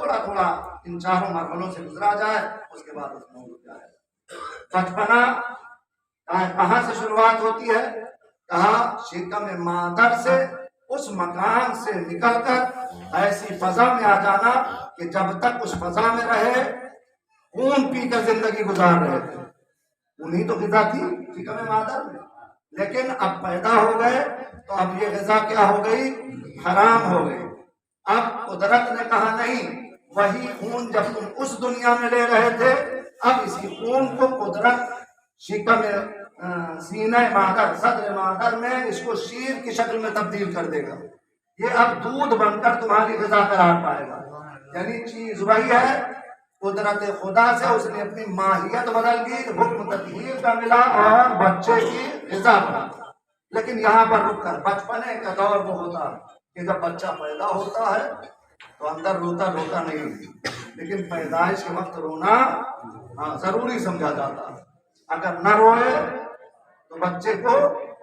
تھوڑا تھوڑا ان چاروں مرحلوں سے گزرا جائے، اس کے بعد اس میں ہو جائے۔ بچپنا کہاں سے شروعات ہوتی ہے؟ کہا شکم مادر سے، اس مکان سے نکل کر ایسی فضا میں آ جانا کہ جب تک اس فضا میں رہے خون پی کر زندگی گزار رہے تھے، انہی تو غذا تھی شکم مادر میں، لیکن اب پیدا ہو گئے تو اب یہ غذا کیا ہو گئی؟ حرام ہو گئی۔ اب قدرت نے کہا نہیں، وہی خون جب تم اس دنیا میں لے رہے تھے، اب اسی خون کو قدرت شکم سینہ مادر، صدر مادر میں اس کو شیر کی شکل میں تبدیل کر دے گا، یہ اب دودھ بن کر تمہاری غذا قرار پائے گا۔ یعنی چیز وہی ہے، قدرت خدا سے اس نے اپنی ماہیت بدل دی، حکم تطہیر کا ملا اور بچے کی غذا بنا۔ لیکن یہاں پر رک کر بچپنے کا دور وہ ہوتا کہ جب بچہ پیدا ہوتا ہے تو اندر روتا نہیں، لیکن پیدائش کے وقت رونا ضروری سمجھا جاتا ہے۔ اگر نہ روئے تو بچے کو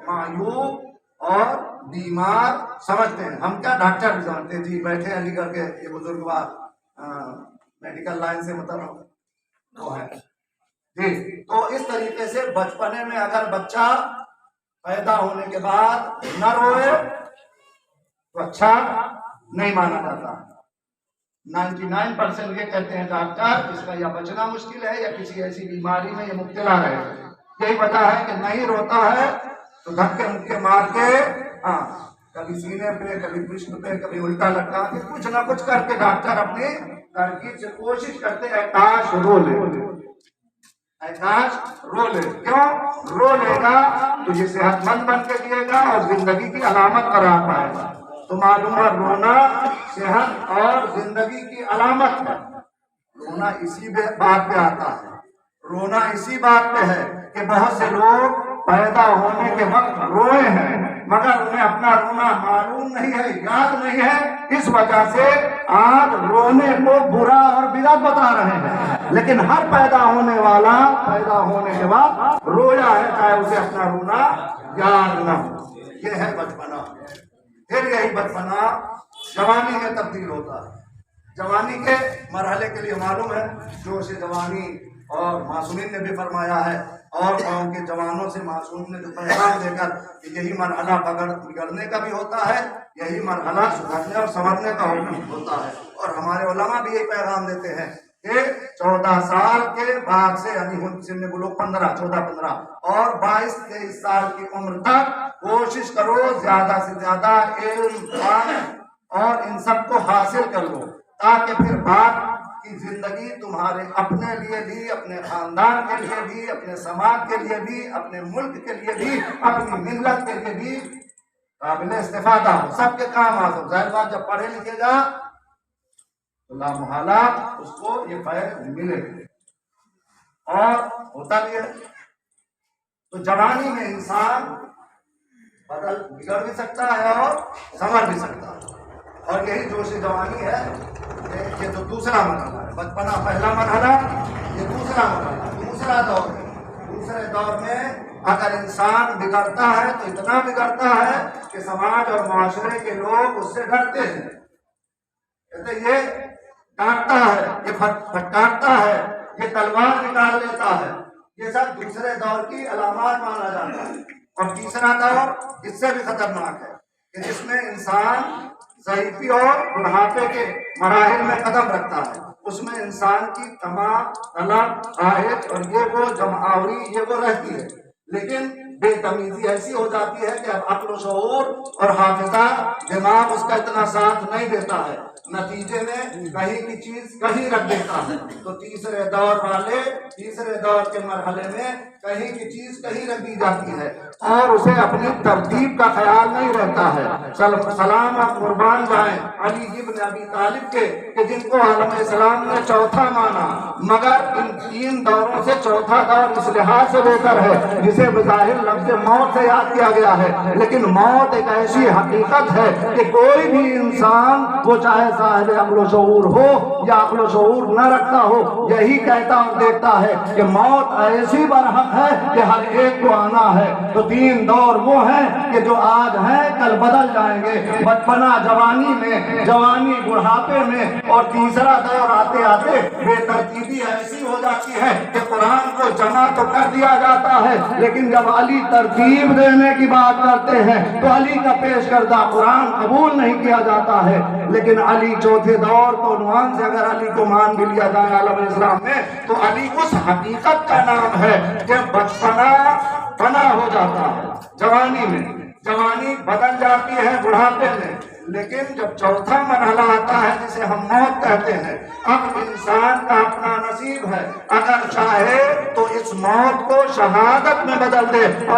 معیوب اور بیمار سمجھتے ہیں۔ ہم کیا ڈاکٹر بھی سمجھتے ہیں، جی بیٹھے علی گڑھ کے یہ بزرگوار میڈیکل لائن سے وہ ہے جی۔ تو اس طریقے سے بچپنے میں اگر بچہ پیدا ہونے کے بعد نہ روئے تو اچھا نہیں مانا جاتا۔ 99% یہ کہتے ہیں ڈاکٹر اس کا یا بچنا مشکل ہے یا کسی ایسی بیماری میں یہ مبتلا ہے۔ یہی وجہ ہے کہ نہیں روتا ہے تو دھکے مکے مار کے کبھی سینے پہ، کبھی پشت پہ، کبھی الٹا لٹکا کے کچھ نہ کچھ کر کے ڈاکٹر اپنی ترکیب سے کوشش کرتے ہیں کاش رو لے، کاش رو لے۔ کیوں رو لے گا تو یہ صحت مند بن کے جیے گا اور زندگی کی علامت قرار پائے گا۔ تو معلوم ہے رونا صحت اور زندگی کی علامت ہے۔ رونا اسی بات پہ آتا ہے، رونا اسی بات پہ ہے کہ بہت سے لوگ پیدا ہونے کے وقت روئے ہیں مگر انہیں اپنا رونا معلوم نہیں ہے، یاد نہیں ہے، اس وجہ سے آج رونے کو برا اور بدعت بتا رہے ہیں۔ لیکن ہر پیدا ہونے والا پیدا ہونے کے بعد رویا ہے، چاہے اسے اپنا رونا یاد نہ ہو۔ یہ ہے بچپنا۔ پھر یہی بچپنا جوانی میں تبدیل ہوتا ہے۔ جوانی کے مرحلے کے لیے معلوم ہے جوش جوانی، اور معصومین نے بھی فرمایا ہے اور قوم کے جوانوں سے معصوم نے جو پیغام دے کر کہ یہی مرحلہ بگڑنے کا بھی ہوتا ہے، یہی مرحلہ سدھرنے اور سنورنے کا ہوتا ہے۔ اور ہمارے علماء بھی یہی پیغام دیتے ہیں کہ 14 سال کے بعد سے، یعنی سن بلوغ 14-15 اور 22-23 سال کی عمر تک کوشش کرو زیادہ سے زیادہ علم اور ان سب کو حاصل کر لو، تاکہ پھر بعد کی زندگی تمہارے اپنے لیے بھی، اپنے خاندان کے لیے بھی، اپنے سماج کے لیے بھی، اپنے ملک کے لیے بھی، اپنی ملت کے لیے بھی قابل استفادہ ہو، سب کے کام آ سکو۔ ظاہر بات جب پڑھے لکھے گا تو لامحالہ اس کو یہ فائدہ ملے اور ہوتا بھی ہے۔ تو جوانی میں انسان بگڑ بھی سکتا ہے اور سنور بھی سکتا ہے، اور یہی جوش جوانی ہے۔ یہ تو دوسرا مرحلہ ہے، بچپنا پہلا مرحلہ، یہ دوسرا مرحلہ، دوسرا دور ہے۔ دوسرے دور میں اگر انسان بگڑتا ہے تو اتنا بگڑتا ہے کہ سماج اور معاشرے کے لوگ اس سے ڈرتے ہیں، کہتے یہ ڈانٹتا ہے، یہ پھٹکارتا ہے، یہ تلوار نکال لیتا ہے۔ یہ سب دوسرے دور کی علامات مانا جاتا ہے۔ اور تیسرا دور اس سے بھی خطرناک ہے کہ جس میں انسان ضعیفی اور بڑھاپے کے مراحل میں قدم رکھتا ہے۔ اس میں انسان کی تمام طلب، آہت اور یہ وہ جمعاوری یہ وہ رہتی ہے، لیکن بے تمیزی ایسی ہو جاتی ہے کہ اب عقل و شعور اور حافظہ دماغ اس کا اتنا ساتھ نہیں دیتا ہے، نتیجے میں کہیں کی چیز کہیں رکھ دیتا ہے۔ تو تیسرے دور والے تیسرے دور کے مرحلے میں کہیں کی چیز کہیں رکھ دی جاتی ہے اور اسے اپنی ترتیب کا خیال نہیں رہتا ہے۔ سلام آپ قربان جائیں علی ابن ابی طالب کے کہ جن کو عالم اسلام نے چوتھا مانا، مگر ان 3 دوروں سے چوتھا دور اس لحاظ سے بہتر ہے جسے بظاہر لفظ موت سے یاد کیا گیا ہے، لیکن موت ایک ایسی حقیقت ہے کہ کوئی بھی انسان وہ چاہے صاحب عقل و شعور ہو یا عقل و شعور نہ رکھتا ہو، یہی کہتا اور دیکھتا ہے کہ موت ایسی برحق ہے کہ ہر ایک کو آنا ہے. تو 3 دور وہ ہیں کہ جو آج ہیں کل بدل جائیں گے. بچپنا جوانی میں، جوانی بڑھاپے میں، اور تیسرا دور آتے آتے بے ترتیبی ایسی ہو جاتی ہے کہ قرآن کو جمع تو کر دیا جاتا ہے، لیکن جب علی ترتیب دینے کی بات کرتے ہیں تو علی کا پیش کردہ قرآن قبول نہیں کیا جاتا ہے. لیکن علی چوتھے دور کو عنوان سے اگر علی کو مان بھی لیا جائے عالم اسلام میں تو علی اس حقیقت کا نام ہے کہ بچپنا فنا ہو جاتا ہے جوانی میں، جوانی بدل جاتی ہے بڑھاپے میں، لیکن جب چوتھا مرحلہ آتا ہے جسے ہم موت کہتے ہیں، اب انسان کا اپنا نصیب ہے، اگر چاہے تو اس موت کو شہادت میں بدل دے.